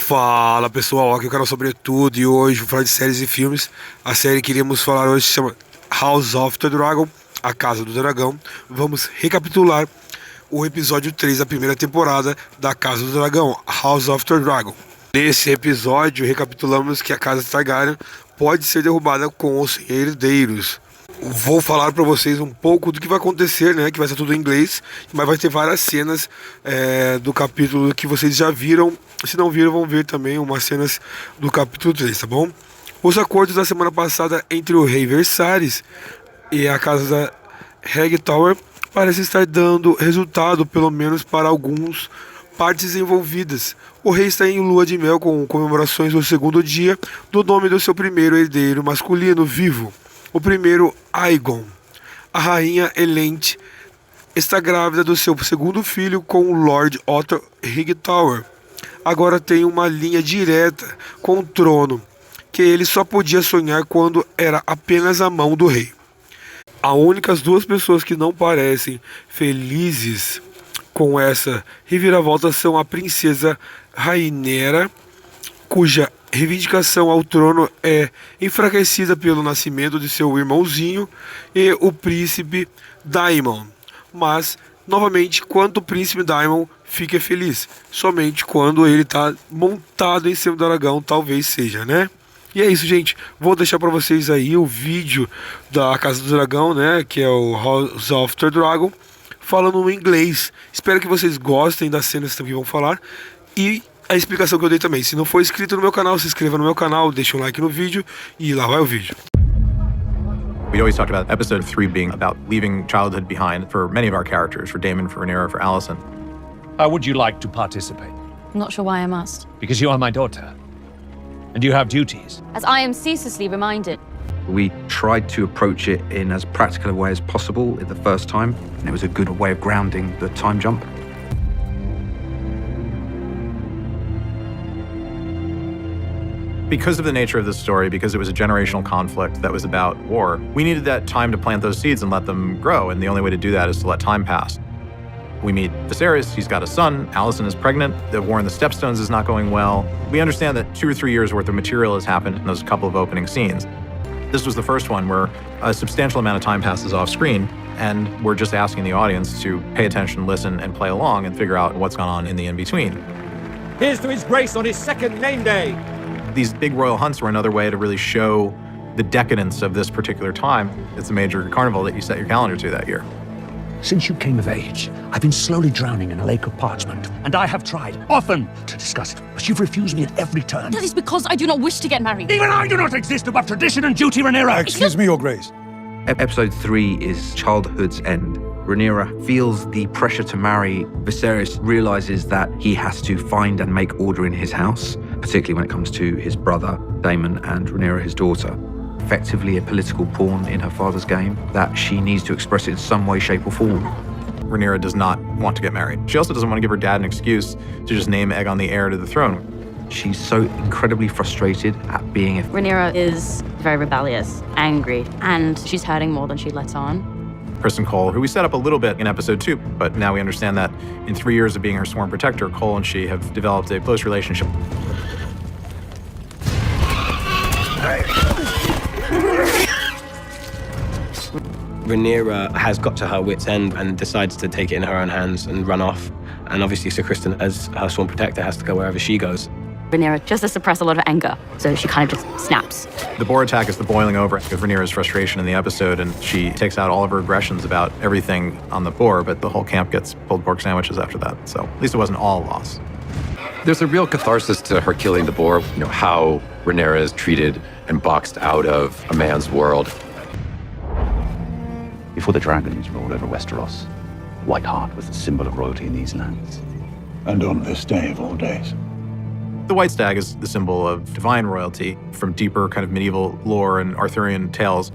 Fala pessoal, aqui é o canal sobre tudo e hoje vou falar de séries e filmes. A série que iremos falar hoje se chama House of the Dragon, a Casa do Dragão. Vamos recapitular o episódio 3 da primeira temporada da Casa do Dragão, House of the Dragon. Nesse episódio recapitulamos que a Casa Targaryen pode ser derrubada com os herdeiros. Vou falar para vocês um pouco do que vai acontecer, né? Que vai ser tudo em inglês, mas vai ter várias cenas do capítulo que vocês já viram. Se não viram, vão ver também umas cenas do capítulo 3, tá bom? Os acordos da semana passada entre o rei Versalhes e a casa Hightower parecem estar dando resultado, pelo menos para alguns partes envolvidas. O rei está em lua de mel com comemorações do segundo dia do nome do seu primeiro herdeiro masculino vivo. O primeiro, Aegon. A rainha Elente está grávida do seu segundo filho com o Lord Otto Hightower. Agora tem uma linha direta com o trono, que ele só podia sonhar quando era apenas a mão do rei. As únicas duas pessoas que não parecem felizes com essa reviravolta são a princesa Rhaenyra, cuja reivindicação ao trono é enfraquecida pelo nascimento de seu irmãozinho, e o príncipe Daemon. Mas, novamente, quando o príncipe Daemon fica feliz, somente quando ele está montado em cima do dragão, talvez seja, né? E é isso, gente. Vou deixar para vocês aí o vídeo da Casa do Dragão, né? Que é o House of the Dragon, falando em inglês. Espero que vocês gostem das cenas que vão falar e a explicação que eu dei também. Se não for inscrito no meu canal, se inscreva no meu canal, deixa um like no vídeo e lá vai o vídeo. We always talked about episode 3 being about leaving childhood behind for many of our characters, for Daemon, for Rhaenyra, for Alicent. How would you like to participate? I'm not sure why I must. Because you are my daughter. And you have duties. As I am ceaselessly reminded. We tried to approach it in as practical a way as possible the first time, and it was a good way of grounding the time jump. Because of the nature of this story, because it was a generational conflict that was about war, we needed that time to plant those seeds and let them grow, and the only way to do that is to let time pass. We meet Viserys, he's got a son, Alicent is pregnant, the war in the Stepstones is not going well. We understand that 2 or 3 years worth of material has happened in those couple of opening scenes. This was the first one where a substantial amount of time passes off screen, and we're just asking the audience to pay attention, listen, and play along and figure out what's gone on in the in-between. Here's to his grace on his second name day. These big royal hunts were another way to really show the decadence of this particular time. It's a major carnival that you set your calendar to that year. Since you came of age, I've been slowly drowning in a lake of parchment, and I have tried, often, to discuss it, but you've refused me at every turn. That is because I do not wish to get married. Even I do not exist above tradition and duty, Rhaenyra! Excuse me, Your Grace. Episode 3 is childhood's end. Rhaenyra feels the pressure to marry. Viserys realizes that he has to find and make order in his house, particularly when it comes to his brother, Daemon, and Rhaenyra, his daughter. Effectively a political pawn in her father's game that she needs to express it in some way, shape, or form. Rhaenyra does not want to get married. She also doesn't want to give her dad an excuse to just name Aegon the heir to the throne. She's so incredibly frustrated at being Rhaenyra is very rebellious, angry, and she's hurting more than she lets on. Kristen Cole, who we set up a little bit in episode 2, but now we understand that in 3 years of being her sworn protector, Cole and she have developed a close relationship. Rhaenyra has got to her wit's end and decides to take it in her own hands and run off. And obviously Sir Criston, as her sworn protector, has to go wherever she goes. Rhaenyra just to suppress a lot of anger, so she kind of just snaps. The boar attack is the boiling over of Rhaenyra's frustration in the episode, and she takes out all of her aggressions about everything on the boar, but the whole camp gets pulled pork sandwiches after that. So at least it wasn't all loss. There's a real catharsis to her killing the boar, you know, how Rhaenyra is treated and boxed out of a man's world. Before the dragons ruled over Westeros, White Hart was the symbol of royalty in these lands. And on this day of all days. The white stag is the symbol of divine royalty from deeper kind of medieval lore and Arthurian tales.